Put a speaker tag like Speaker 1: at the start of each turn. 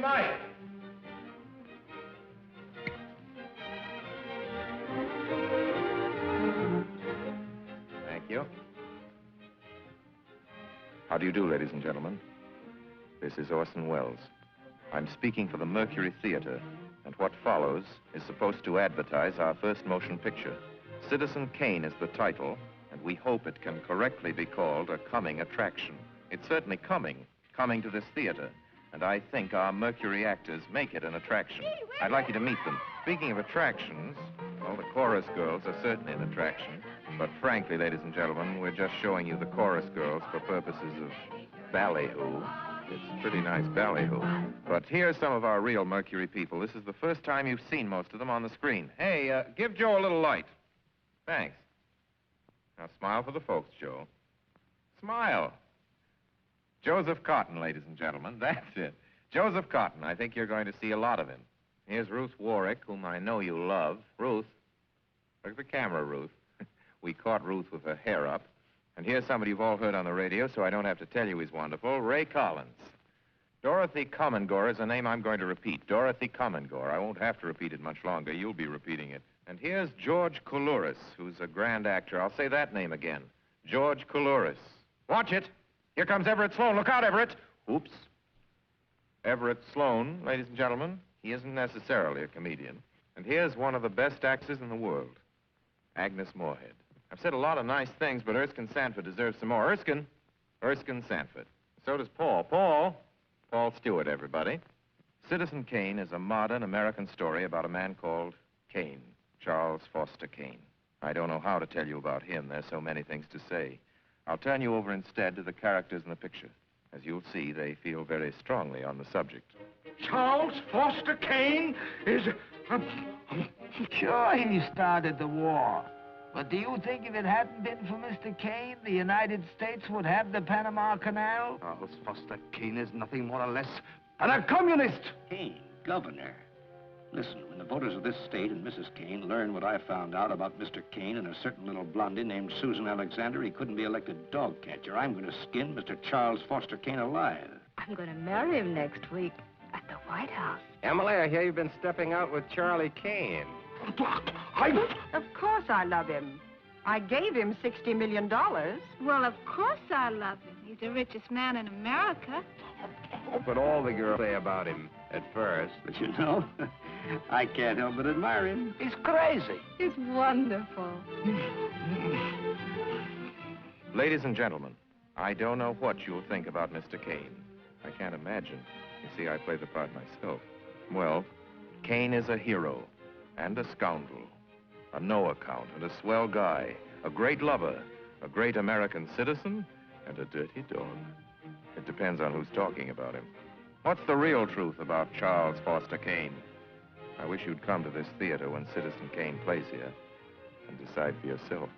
Speaker 1: Mike.
Speaker 2: Thank you. How do you do, ladies and gentlemen? This is Orson Welles. I'm speaking for the Mercury Theater, and what follows is supposed to advertise our first motion picture. Citizen Kane is the title, and we hope it can correctly be called a coming attraction. It's certainly coming to this theater, and I think our Mercury actors make it an attraction. I'd like you to meet them. Speaking of attractions, well, the chorus girls are certainly an attraction, but frankly, ladies and gentlemen, we're just showing you the chorus girls for purposes of ballyhoo. It's pretty nice ballyhoo. But here's some of our real Mercury people. This is the first time you've seen most of them on the screen. Hey, give Joe a little light. Thanks. Now smile for the folks, Joe. Smile. Joseph Cotton, ladies and gentlemen. That's it. Joseph Cotton. I think you're going to see a lot of him. Here's Ruth Warwick, whom I know you love. Ruth. Look at the camera, Ruth. We caught Ruth with her hair up. And here's somebody you've all heard on the radio, so I don't have to tell you he's wonderful. Ray Collins. Dorothy Commongore is a name I'm going to repeat. Dorothy Commongore. I won't have to repeat it much longer. You'll be repeating it. And here's George Coulouris, who's a grand actor. I'll say that name again. George Coulouris. Watch it. Here comes Everett Sloane. Look out, Everett. Oops. Everett Sloane, ladies and gentlemen, he isn't necessarily a comedian. And here's one of the best actors in the world, Agnes Moorehead. I've said a lot of nice things, but Erskine Sanford deserves some more. Erskine Sanford. So does Paul. Paul Stewart, everybody. Citizen Kane is a modern American story about a man called Kane, Charles Foster Kane. I don't know how to tell you about him. There's so many things to say. I'll turn you over instead to the characters in the picture. As you'll see, they feel very strongly on the subject.
Speaker 1: Charles Foster Kane is...
Speaker 3: Sure, he started the war. But do you think if it hadn't been for Mr. Kane, the United States would have the Panama Canal?
Speaker 4: Charles Foster Kane is nothing more or less than a communist.
Speaker 5: Kane, governor. Listen, when the voters of this state and Mrs. Kane learn what I found out about Mr. Kane and a certain little blondie named Susan Alexander, he couldn't be elected dog catcher. I'm going to skin Mr. Charles Foster Kane alive.
Speaker 6: I'm going to marry him next week at the White House.
Speaker 7: Emily, I hear you've been stepping out with Charlie Kane.
Speaker 6: Of course I love him. I gave him $60 million.
Speaker 8: Well, of course I love him. He's the richest man in America.
Speaker 7: But all the girls say about him at first.
Speaker 5: But you know, I can't help but admire him.
Speaker 3: He's crazy.
Speaker 6: He's wonderful.
Speaker 2: Ladies and gentlemen, I don't know what you'll think about Mr. Kane. I can't imagine. You see, I play the part myself. Well, Kane is a hero and a scoundrel, a no-account and a swell guy, a great lover, a great American citizen, and a dirty dog. It depends on who's talking about him. What's the real truth about Charles Foster Kane? I wish you'd come to this theater when Citizen Kane plays here and decide for yourself.